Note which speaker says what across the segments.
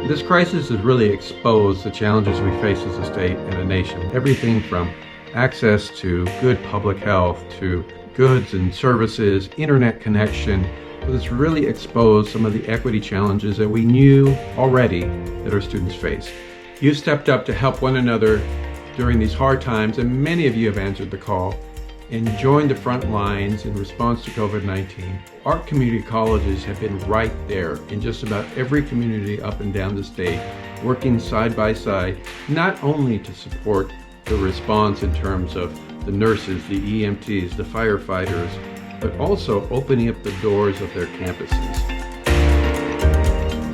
Speaker 1: This crisis has really exposed the challenges we face as a state and a nation. Everything from access to good public health, to goods and services, internet connection. It's really exposed some of the equity challenges that we knew already that our students face. You stepped up to help one another during these hard times, and many of you have answered the call and joined the front lines in response to COVID-19. Our community colleges have been right there in just about every community up and down the state, working side by side, not only to support the response in terms of the nurses, the EMTs, the firefighters, but also opening up the doors of their campuses.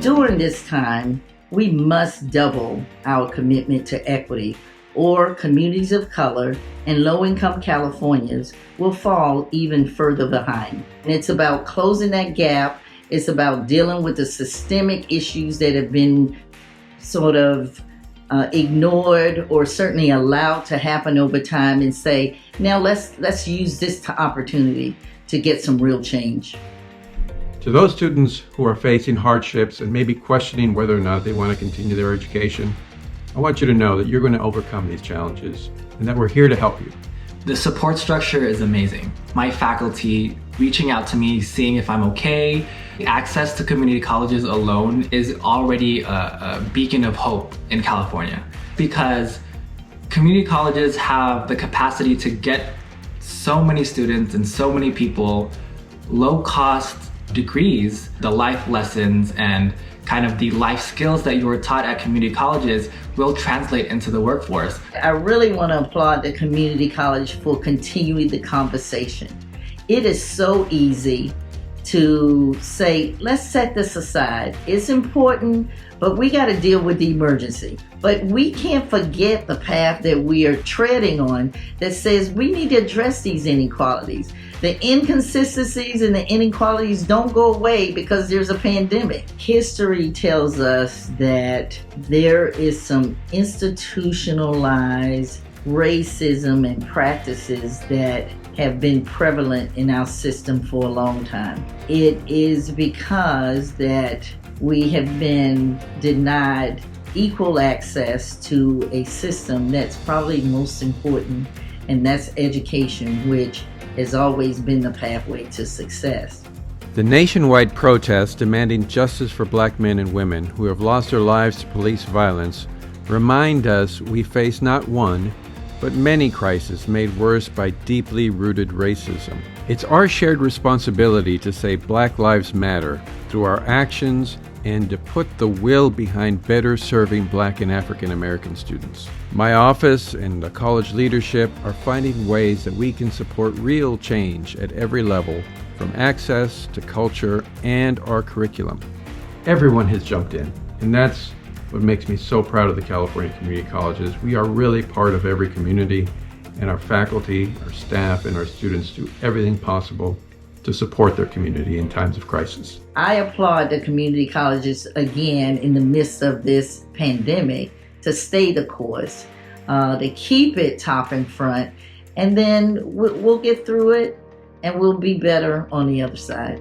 Speaker 2: During this time, we must double our commitment to equity, or communities of color and low-income Californians will fall even further behind. And it's about closing that gap. It's about dealing with the systemic issues that have been sort of ignored or certainly allowed to happen over time, and say, now let's use this opportunity to get some real change.
Speaker 1: To those students who are facing hardships and maybe questioning whether or not they want to continue their education, I want you to know that you're going to overcome these challenges and that we're here to help you.
Speaker 3: The support structure is amazing. My faculty reaching out to me, seeing if I'm okay. Access to community colleges alone is already a beacon of hope in California, because community colleges have the capacity to get so many students and so many people low-cost degrees. The life lessons and kind of the life skills that you were taught at community colleges will translate into the workforce.
Speaker 2: I really want to applaud the community college for continuing the conversation. It is so easy to say, let's set this aside. It's important, but we got to deal with the emergency. But we can't forget the path that we are treading on that says we need to address these inequalities. The inconsistencies and the inequalities don't go away because there's a pandemic. History tells us that there is some institutionalized racism and practices that have been prevalent in our system for a long time. It is because that we have been denied equal access to a system that's probably most important, and that's education, which has always been the pathway to success.
Speaker 1: The nationwide protests demanding justice for Black men and women who have lost their lives to police violence remind us we face not one, but many crises made worse by deeply rooted racism. It's our shared responsibility to say Black Lives Matter through our actions and to put the will behind better serving Black and African American students. My office and the college leadership are finding ways that we can support real change at every level, from access to culture and our curriculum. Everyone has jumped in, and that's what makes me so proud of the California community colleges. We are really part of every community, and our faculty, our staff, and our students do everything possible to support their community in times of crisis.
Speaker 2: I applaud the community colleges again in the midst of this pandemic to stay the course, to keep it top and front, and then we'll get through it and we'll be better on the other side.